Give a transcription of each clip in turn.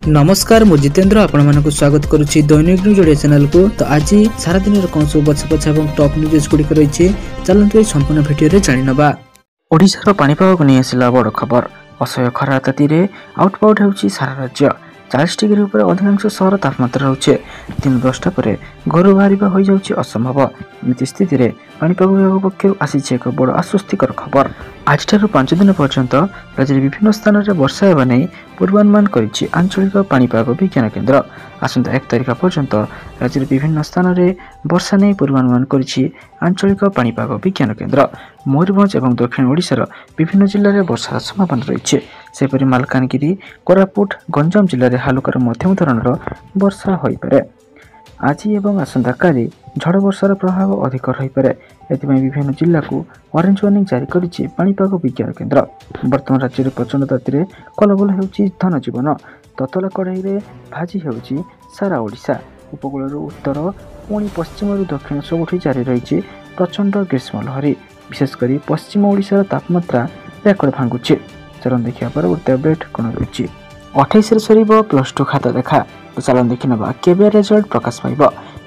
नमस्कार मु जितेंद्र आपको स्वागत करुच्ची दैनिक न्यूज ओडिया चैनल को। तो आज सारा दिन कौन सब बछा बछा और टॉप न्यूज गुड़िक रही चलते संपूर्ण भिडियो जाणवा। ओडिशार पाणीपाग को नहीं आसला बड़ खबर। असह्य खरा ताती आउटपाउट होउची सारा राज्य। 40 डिग्री उपर अधिकांश सहर तापमात्रा रहुचे। दिन 10टा पर घर बाहर हो जाउची असंभव। एमती स्थित में पाणीपाग विभाग पक्षर आसी एक बड़ आश्वस्तिकर खबर। आज 5 दिन पर्यंत राज्य विभिन्न स्थान में वर्षा होगा नहीं पूर्वानुमान करिछि आंचलिक पाणीपाग विज्ञान केन्द्र। आसंता 1 तारिख पर्यंत राज्य विभिन्न स्थान में वर्षा नहीं पूर्वानुमान करिछि आंचलिक पाणीपाग विज्ञान केन्द्र। मयूरभंज और दक्षिण ओडिशार विभिन्न जिले में वर्षार संभावना रही। सेपरि मालकानगिरी, कोरापुट, गंजाम जिले में हालुकार मध्यम धरणर वर्षा हो पारे। आज एवं आसंता काली झड़ वर्षार प्रभाव अधिक रही पारे। एथिपाई विभिन्न जिला को ऑरेंज वार्निंग जारी करिछि पाणीपाग विज्ञान केन्द्र। वर्तमान राज्य में प्रचंड ताती कलबल होउछि धनजीवन। ततला कड़ाई में भाजी होउछि सारा ओडिशा। उपकूल उत्तर पुणी पश्चिम दक्षिण सबुठी जारी रही प्रचंड ग्रीष्म लहरी। विशेषकर पश्चिम ओडिशार तापमात्रा रेकर्ड भांगुछि। चलन देखिया परवर्ती अपडेट कौन रही। 28 सर प्लस टू खाता देखा। तो चलन देखी ना केबे रिजल्ट प्रकाश पाइब।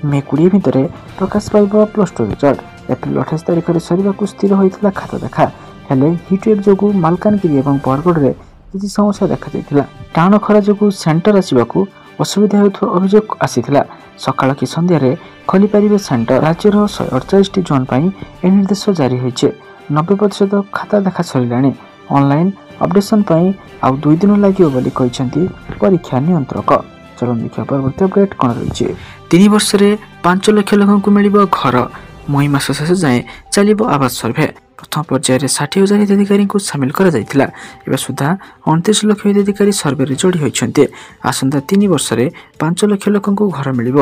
मे 20 भितर प्रकाश पाइब प्लस टू रिजल्ट। एप्रिल 28 तारिख में सर स्थिर होता खाता देखा हेले हिटवेव जो मालकानगिरी और बरगढ़ में किसी समस्या देखा। टाण खरा जो सेंटर आसवाक असुविधा होता अभियोग आसीथिला। सकाळ कि संध्यारे खोली पारिबे सेंटर। राज्यर 148 जोन पर यह निर्देश जारी होइछे। 90% खाता देखा सरिलाणी। ऑनलाइन अपडेशन पर आउ 2 दिन लगे बोली कहते परीक्षा नियंत्रक। चलन देखिए परवर्ती अपडेट कौन रही। 3 वर्ष में 5 लाख लोक मिल घर। मई मास शेष जाए चलो आवास सर्वे। प्रथम पर्यायर 60,000 हिताधिकारी को सामिल करा जायतिला। एबे सुधा 29 लाख हिताधिकारी सर्वे रे जोड़ी होइछन्ते। आसंता 3 वर्ष में 5 लाख लोक घर मिल।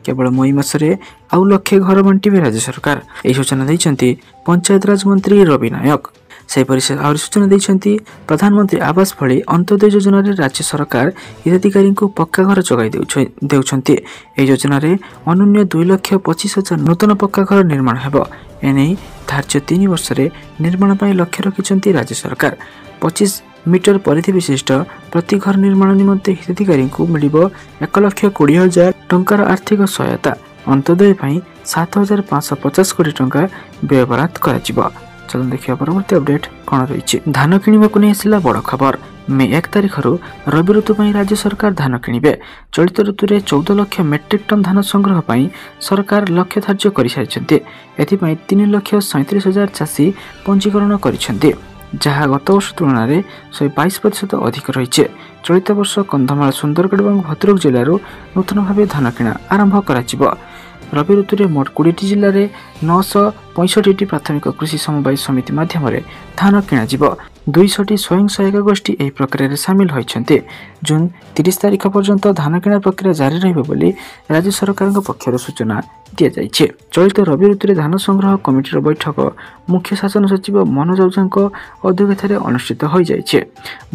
केवल मई मास आउ लक्षे घर बांटिबे राज्य सरकार। यह सूचना दैछन्ति पंचायत राज मंत्री रवि नायक। सेपरि से आहुरी सूचना दैछन्ति प्रधानमंत्री आवास भली अंत्योदय योजना रे राज्य सरकार हिताधिकारी को पक्का घर जोगाई देउछन्ति। एही योजना रे अनुन्य 2,25,000 नूतन पक्का घर निर्माण हेबो। एने धार्य 3 वर्ष में निर्माण पर लक्ष्य रखिछन्ति राज्य सरकार। 25 मीटर परिधि विशिष्ट प्रति घर निर्माण निमंते हिताधिकारी को मिलिबो 1,20,000 टंकार आर्थिक सहायता। अंत्योदय पर 7,550 कोटी टंका व्ययबराद करा। चलन देखिए परवर्ती अपडेट कौन रही। धान किणवा को नहीं आसला बड़ खबर। मे 1 तारिख रवि ऋतु पर राज्य सरकार धान किणवे। चलित ऋतु में 14 लाख मेट्रिक टन धान संग्रह पर सरकार लक्ष्य धार्य कर सारी। एथिपाई 3,37,000 चाषी पंजीकरण करिसेंते, जहाँ गत वर्ष तुलना में 122% अधिक रही। चलित वर्ष कंधमाल, सुंदरगढ़ और भद्रक जिलूर नूतन भाव धान किणा आरंभ करा। रवि ऋतु में मोट 20 जिले में 965 प्राथमिक कृषि समवाय समिति माध्यम धान किणा। 200 स्वयं सहायक गोष्ठी यह प्रक्रिया सामिल होती। जून 30 तारिख पर्यंत धान किणा प्रक्रिया जारी रही राज्य सरकार पक्षर सूचना दि जाइए। चलित रवि ऋतु में धान संग्रह कमिटीर बैठक मुख्य शासन सचिव मनोज ओझा अध्यक्षतार अनुष्ठित हो जाइए।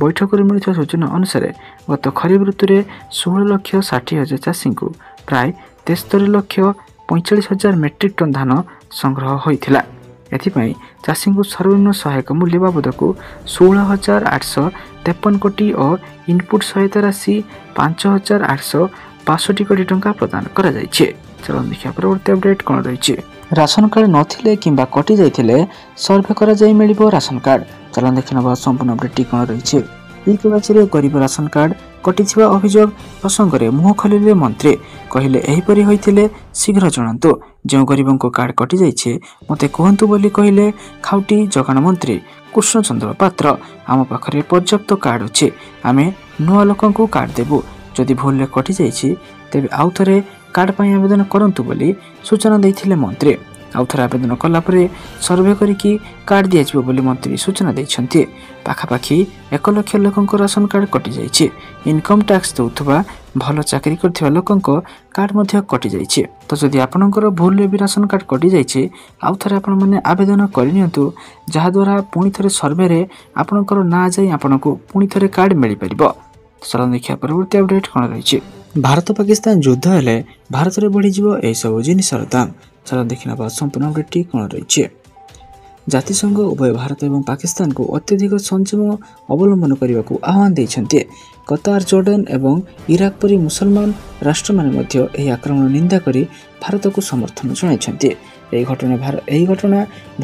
बैठक में मिलता सूचना अनुसार गत खरीफ ऋतु में 16,60,000 चाषी को प्राय 73,45,000 मेट्रिक टन धान संग्रह होता। एथिपाई चाषी को सर्वनिम्न सहायक मूल्य बाबद को 16,853 कोटी और इनपुट सहायता राशि 5,862 कोटी टंका प्रदान करा जाइछे। चलन देखिए परवर्ती अपडेट कौन रही। राशन कार्ड नथिले किंबा कटि जाइथिले सर्वे करा जाई मिलिबो राशन कार्ड। चलन देखिना संपूर्ण अपडेट कौन रही। एक बाचरे गरीब राशन कार्ड कटिथिबा अभियोग प्रसंग में मुह खोलिले मंत्री। कहले एहीपरि होइथिले शीघ्र जणांतु। जो गरीबों को कार्ड कटि जाइछे मते कहंतु बोली कहले खाउटी जगाण मंत्री कृष्णचंद्र पात्र। आम पाखरे पर्याप्त कार्ड अच्छे, आमे नुआ लोकन को कार्ड देबु। जदि भूल कटि जाइछि तेबे आउ थरे कार्ड पई आवेदन करंतु बोली सूचना दैथिले मंत्री। आउ थरे आवेदन कला परे सर्वे करिकी कार्ड दियाजिबो बोली मंत्री सूचना दैछन्ति। पाखापाखि 1 लाख लोकंक राशन कार्ड कटि जाइछि। इनकम टैक्स देउथबा भल चाकरी करथिबा लोकंक कार्ड मध्य कटि जाइछि। तो जदि आपनकर भूल भी राशन कार्ड कटि जाइछि आउ थरे आपण माने आवेदन करिनियंतु, जहा द्वारा पुणी थरे सर्वे रे आपनकर ना जाई आपनको पुणी थरे कार्ड मिलि परिबो। चलन देखिया परवर्ती अपडेट कौन रही। भारत पाकिस्तान युद्ध हेले भारत में बढ़ी ए सब जिनसर दाम। चलो देखना संपूर्ण अपडेट कौन रही। ଜାତିସଂଘ ଉଭୟ ଭାରତ ଏବଂ ପାକିସ୍ତାନକୁ ଅତ୍ୟଧିକ ସଂଯମ ଅବଲମ୍ବନ କରିବାକୁ ଆହ୍ୱାନ ଦେଇଛନ୍ତି। କତାର, ଜର୍ଡାନ ଏବଂ ଇରାକ ପରି ମୁସଲମାନ ରାଷ୍ଟ୍ରମାନେ ମଧ୍ୟ ଏହି ଆକ୍ରମଣ ନିନ୍ଦା କରି ଭାରତକୁ ସମର୍ଥନ ଜଣାଇଛନ୍ତି। ଏହି ଘଟଣା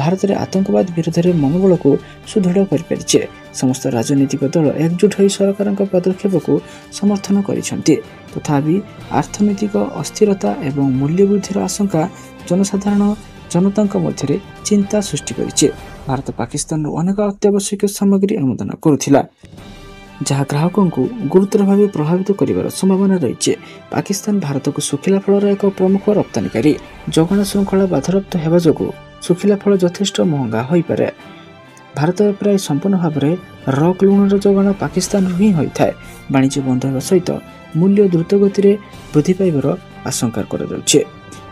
ଭାରତରେ ଆତଙ୍କବାଦ ବିରୋଧରେ ମନୋବଳକୁ ସୁଦୃଢ଼ କରିପାରିଛି। ସମସ୍ତ ରାଜନୈତିକ ଦଳ ଏକଜୁଟ ହୋଇ ସରକାରଙ୍କ ପଦକ୍ଷେପକୁ ସମର୍ଥନ କରିଛନ୍ତି। ତଥାପି ଅର୍ଥନୈତିକ ଅସ୍ଥିରତା ଏବଂ ମୂଲ୍ୟ ବୃଦ୍ଧିର ଆଶଙ୍କା ଜନତାଙ୍କ ମଧ୍ୟରେ ଚିନ୍ତା ସୃଷ୍ଟି କରିଛି। ଭାରତ ପାକିସ୍ତାନରୁ ଅନେକ ଅତ୍ୟାବଶ୍ୟକୀୟ ସାମଗ୍ରୀ ଆମଦାନୀ କରୁଥିଲା, ଯାହା ଗ୍ରାହକଙ୍କୁ ଗୁରୁତର ଭାବେ ପ୍ରଭାବିତ କରିବାର ସମ୍ଭାବନା ରହିଛି। ପାକିସ୍ତାନ ଭାରତକୁ ଶୁଖିଲା ଫଳର ଏକ ପ୍ରମୁଖ ରପ୍ତାନିକାରୀ। ଯୋଗାଣ ଶୃଙ୍ଖଳା ବାଧାପ୍ରାପ୍ତ ହେବା ଯୋଗୁଁ ଶୁଖିଲା ଫଳ ଯଥେଷ୍ଟ ମହଙ୍ଗା ହୋଇପାରେ। ଭାରତରେ ପ୍ରାୟ ସମ୍ପୂର୍ଣ୍ଣ ଭାବରେ ରକ୍ ଲୁଣର ଯୋଗାଣ ପାକିସ୍ତାନରୁ ହିଁ ହୋଇଥାଏ। ବାଣିଜ୍ୟ ବନ୍ଦ ହେବା ସହିତ ମୂଲ୍ୟ ଦ୍ରୁତଗତିରେ ବୃଦ୍ଧି ପାଇବାର ଆଶଙ୍କା କରାଯାଉଛି।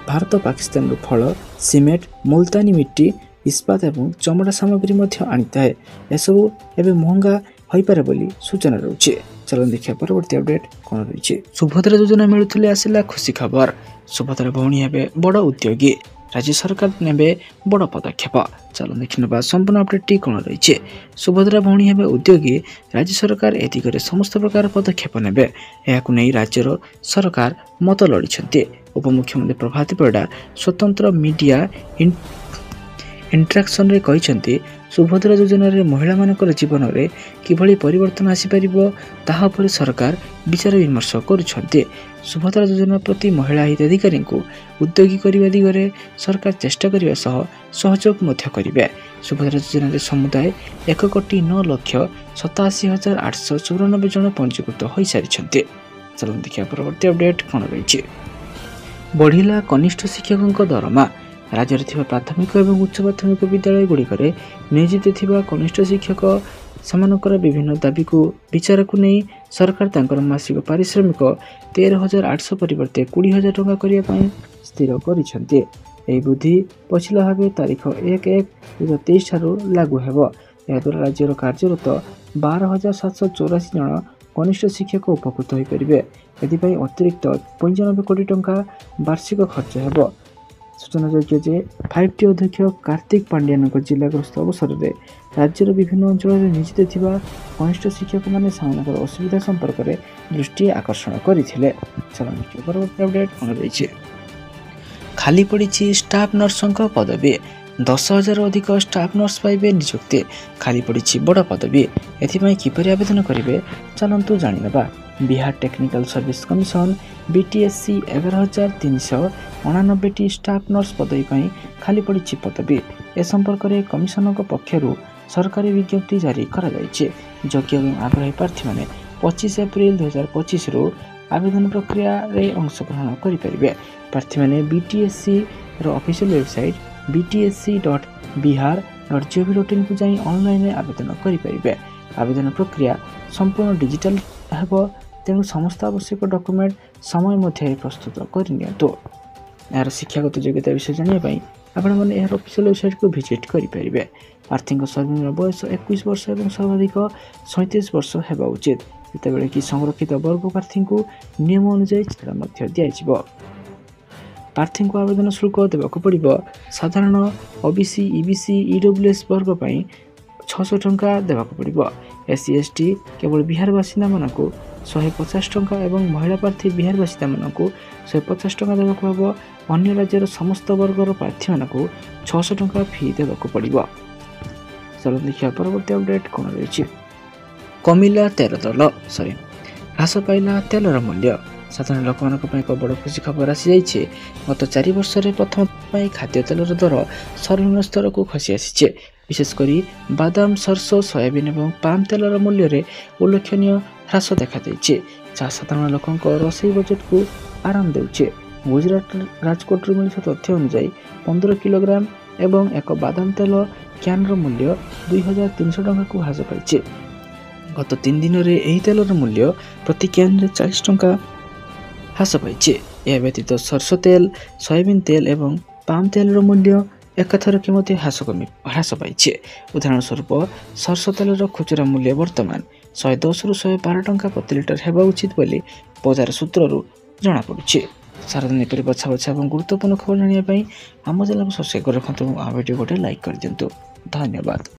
ଭାରତ ପାକିସ୍ତାନରୁ ଫଳ, ସିମେଣ୍ଟ, ମୁଲତାନୀ ମିଟ୍ଟି, ଇସ୍ପାତ ଏବଂ ଚମଡ଼ା ସାମଗ୍ରୀ ମଧ୍ୟ ଆଣିଥାଏ। ଏସବୁ ଏବେ ମହଙ୍ଗା ହୋଇପାରେ ବୋଲି ସୂଚନା ରହୁଛି। ଚାଲନ୍ତୁ ଦେଖିବା ପରବର୍ତ୍ତୀ ଅପଡେଟ୍ କ'ଣ ରହିଛି। ସୁଭଦ୍ରା ଯୋଜନା ମିଳୁଥିଲେ ଆସିଲା ଖୁସି ଖବର। ସୁଭଦ୍ରା ଭଉଣୀ ହେବେ ବଡ଼ ଉଦ୍ୟୋଗୀ, ରାଜ୍ୟ ସରକାର ନେବେ ବଡ଼ ପଦକ୍ଷେପ। ଚାଲନ୍ତୁ ଦେଖିନେବା ସମ୍ପୂର୍ଣ୍ଣ ଅପଡେଟ୍ଟି କ'ଣ ରହିଛି। ସୁଭଦ୍ରା ଭଉଣୀ ହେବେ ଉଦ୍ୟୋଗୀ, ରାଜ୍ୟ ସରକାର ଏ ଦିଗରେ ସମସ୍ତ ପ୍ରକାର ପଦକ୍ଷେପ ନେବେ। ଏହାକୁ ନେଇ ରାଜ୍ୟର ସରକାର ମତ ଲୋଡ଼ିଛନ୍ତି। ଉପମୁଖ୍ୟମନ୍ତ୍ରୀ ପ୍ରଭାତ ପରିଡ଼ା ସ୍ୱତନ୍ତ୍ର ମିଡିଆ ଇଣ୍ଟରାକ୍ସନରେ କହିଛନ୍ତି, ସୁଭଦ୍ରା ଯୋଜନାରେ ମହିଳାମାନଙ୍କର ଜୀବନରେ କିଭଳି ପରିବର୍ତ୍ତନ ଆସିପାରିବ ତାହା ଉପରେ ସରକାର ବିଚାର ବିମର୍ଶ କରୁଛନ୍ତି। ସୁଭଦ୍ରା ଯୋଜନା ପ୍ରତି ମହିଳା ହିତାଧିକାରୀଙ୍କୁ ଉଦ୍ୟୋଗୀ କରିବା ଦିଗରେ ସରକାର ଚେଷ୍ଟା କରିବା ସହ ସହଯୋଗ ମଧ୍ୟ କରିବେ। ସୁଭଦ୍ରା ଯୋଜନାରେ ସମୁଦାୟ 1,09,87,894 ଜଣ ପଞ୍ଜୀକୃତ ହୋଇସାରିଛନ୍ତି। ଚାଲନ୍ତୁ ଦେଖିବା ପରବର୍ତ୍ତୀ ଅପଡେଟ୍ କ'ଣ ରହିଛି। ବଢ଼ିଲା କନିଷ୍ଠ ଶିକ୍ଷକଙ୍କ ଦରମା। ରାଜ୍ୟରେ ଥିବା ପ୍ରାଥମିକ ଏବଂ ଉଚ୍ଚ ପ୍ରାଥମିକ ବିଦ୍ୟାଳୟଗୁଡ଼ିକରେ ନିୟୋଜିତ ଥିବା କନିଷ୍ଠ ଶିକ୍ଷକ ସେମାନଙ୍କର ବିଭିନ୍ନ ଦାବିକୁ ବିଚାରକୁ ନେଇ ସରକାର ତାଙ୍କର ମାସିକ ପାରିଶ୍ରମିକ 13,800 ପରିବର୍ତ୍ତେ 20,000 ଟଙ୍କା କରିବା ପାଇଁ ସ୍ଥିର କରିଛନ୍ତି। ଏହି ବୃଦ୍ଧି ପଛିଲା ଭାବେ ତାରିଖ 1/1/2023 ଠାରୁ ଲାଗୁ ହେବ। ଏହାଦ୍ୱାରା ରାଜ୍ୟର କାର୍ଯ୍ୟରତ 12,784 ଜଣ କନିଷ୍ଠ ଶିକ୍ଷକ ଉପକୃତ ହୋଇପାରିବେ। ଏଥିପାଇଁ ଅତିରିକ୍ତ 95 କୋଟି ଟଙ୍କା ବାର୍ଷିକ ଖର୍ଚ୍ଚ ହେବ। ସୂଚନାଯୋଗ୍ୟ ଯେ 5T ଅଧ୍ୟକ୍ଷ କାର୍ତ୍ତିକ ପାଣ୍ଡିଆନଙ୍କ ଜିଲ୍ଲା ଗସ୍ତ ଅବସରରେ ରାଜ୍ୟର ବିଭିନ୍ନ ଅଞ୍ଚଳରେ ନିୟୋଜିତ ଥିବା କନିଷ୍ଠ ଶିକ୍ଷକମାନେ ସେମାନଙ୍କର ଅସୁବିଧା ସମ୍ପର୍କରେ ଦୃଷ୍ଟି ଆକର୍ଷଣ କରିଥିଲେ। ଚାଲନ୍ତୁ ପରବର୍ତ୍ତୀ ଅପଡେଟ୍ କ'ଣ ରହିଛି। ଖାଲି ପଡ଼ିଛି ଷ୍ଟାଫ୍ ନର୍ସଙ୍କ ପଦବୀ। 10,000 ଅଧିକ ଷ୍ଟାଫ୍ ନର୍ସ ପାଇବେ ନିଯୁକ୍ତି। ଖାଲି ପଡ଼ିଛି ବଡ଼ ପଦବୀ। ଏଥିପାଇଁ କିପରି ଆବେଦନ କରିବେ ଚାଲନ୍ତୁ ଜାଣିନେବା। Bihar technical service commission BTSC 11,389ଟି ଷ୍ଟାଫ୍ ନର୍ସ ପଦବୀ ପାଇଁ ଖାଲି ପଡ଼ିଛି ପଦବୀ। ଏ ସମ୍ପର୍କରେ କମିଶନଙ୍କ ପକ୍ଷରୁ ସରକାରୀ ବିଜ୍ଞପ୍ତି ଜାରି କରାଯାଇଛି। ଯୋଗ୍ୟ ଏବଂ ଆଗ୍ରହୀ ପ୍ରାର୍ଥୀମାନେ 25 ଏପ୍ରିଲ 2025ରୁ ଆବେଦନ ପ୍ରକ୍ରିୟାରେ ଅଂଶଗ୍ରହଣ କରିପାରିବେ। ପ୍ରାର୍ଥୀମାନେ BTSCର ଅଫିସିଆଲ ୱେବସାଇଟ୍ btsc.bihar.gov.in ଯାଇ ଅନଲାଇନରେ ଆବେଦନ କରିପାରିବେ। ଆବେଦନ ପ୍ରକ୍ରିୟା ସମ୍ପୂର୍ଣ୍ଣ ଡିଜିଟାଲ ହେବ, ତେଣୁ ସମସ୍ତ ଆବଶ୍ୟକ ଡକୁମେଣ୍ଟ ସମୟ ମଧ୍ୟରେ ପ୍ରସ୍ତୁତ କରିନିଅନ୍ତୁ। ଏହାର ଶିକ୍ଷାଗତ ଯୋଗ୍ୟତା ବିଷୟରେ ଜାଣିବା ପାଇଁ ଆପଣମାନେ ଏହାର ଅଫିସିଆଲ ୱେବସାଇଟ୍କୁ ଭିଜିଟ୍ କରିପାରିବେ। ପ୍ରାର୍ଥୀଙ୍କ ସର୍ବନିମ୍ନ ବୟସ 21 ବର୍ଷ ଏବଂ ସର୍ବାଧିକ 37 ବର୍ଷ ହେବା ଉଚିତ, ଯେତେବେଳେ କି ସଂରକ୍ଷିତ ବର୍ଗ ପ୍ରାର୍ଥୀଙ୍କୁ ନିୟମ ଅନୁଯାୟୀ ଛାଡ଼ ମଧ୍ୟ ଦିଆଯିବ। ପ୍ରାର୍ଥୀଙ୍କୁ ଆବେଦନ ଶୁଳ୍କ ଦେବାକୁ ପଡ଼ିବ। ସାଧାରଣ OBC, EBC, EWS ବର୍ଗ ପାଇଁ 600 ଟଙ୍କା ଦେବାକୁ ପଡ଼ିବ। SC ST କେବଳ ବିହାର ବାସିନ୍ଦାମାନଙ୍କୁ 150 ଟଙ୍କା ଏବଂ ମହିଳା ପ୍ରାର୍ଥୀ ବିହାର ବାସିନ୍ଦାମାନଙ୍କୁ 150 ଟଙ୍କା ଦେବାକୁ ହେବ। ଅନ୍ୟ ରାଜ୍ୟର ସମସ୍ତ ବର୍ଗର ପ୍ରାର୍ଥୀମାନଙ୍କୁ 600 ଟଙ୍କା ଫି ଦେବାକୁ ପଡ଼ିବ। ଚାଲନ୍ତୁ ଦେଖିବା ପରବର୍ତ୍ତୀ ଅପଡେଟ୍ କ'ଣ ରହିଛି। କମିଲା ହ୍ରାସ ପାଇଲା ତେଲର ମୂଲ୍ୟ। ସାଧାରଣ ଲୋକମାନଙ୍କ ପାଇଁ ଏକ ବଡ଼ ଖୁସି ଖବର ଆସିଯାଇଛି। ଗତ 4 ବର୍ଷରେ ପ୍ରଥମ ପାଇଁ ଖାଦ୍ୟ ତେଲର ଦର ସର୍ବନିମ୍ନ ସ୍ତରକୁ ଖସି ଆସିଛି। ବିଶେଷ କରି ବାଦାମ, ସୋରିଷ, ସୋୟାବିନ୍ ଏବଂ ପାମ୍ ତେଲର ମୂଲ୍ୟରେ ଉଲ୍ଲେଖନୀୟ ହ୍ରାସ ଦେଖାଯାଇଛି, ଯାହା ସାଧାରଣ ଲୋକଙ୍କ ରୋଷେଇ ବଜେଟକୁ ଆରାମ ଦେଉଛି। ଗୁଜରାଟ ରାଜକୋଟରୁ ମିଳିଥିବା ତଥ୍ୟ ଅନୁଯାୟୀ 15 କିଲୋଗ୍ରାମ ଏବଂ ଏକ ବାଦାମ ତେଲ କ୍ୟାନ୍ର ମୂଲ୍ୟ 2,300 ଟଙ୍କାକୁ ହ୍ରାସ ପାଇଛି। ଗତ 3 ଦିନରେ ଏହି ତେଲର ମୂଲ୍ୟ ପ୍ରତି କ୍ୟାନ୍ରେ 40 ଟଙ୍କା ହ୍ରାସ ପାଇଛି। ଏହା ବ୍ୟତୀତ ସୋରିଷ ତେଲ, ସୋୟାବିନ୍ ତେଲ ଏବଂ ପାମ୍ ତେଲର ମୂଲ୍ୟ ଏକାଥରକେ ମଧ୍ୟ ହ୍ରାସ ପାଇଛି। ଉଦାହରଣ ସ୍ୱରୂପ ସୋରିଷ ତେଲର ଖୁଚୁରା ମୂଲ୍ୟ ବର୍ତ୍ତମାନ 110ରୁ 112 ଟଙ୍କା ପ୍ରତି ଲିଟର ହେବା ଉଚିତ ବୋଲି ବଜାର ସୂତ୍ରରୁ ଜଣାପଡ଼ୁଛି। ସାରାଦିନ ଏପରି ବଛା ବଛା ଏବଂ ଗୁରୁତ୍ୱପୂର୍ଣ୍ଣ ଖବର ଜାଣିବା ପାଇଁ ଆମ ଚ୍ୟାନେଲକୁ ସବସ୍କ୍ରାଇବ୍ କରି ରଖନ୍ତୁ ଏବଂ ଆମ ଭିଡ଼ିଓ ଗୋଟେ ଲାଇକ୍ କରିଦିଅନ୍ତୁ। ଧନ୍ୟବାଦ।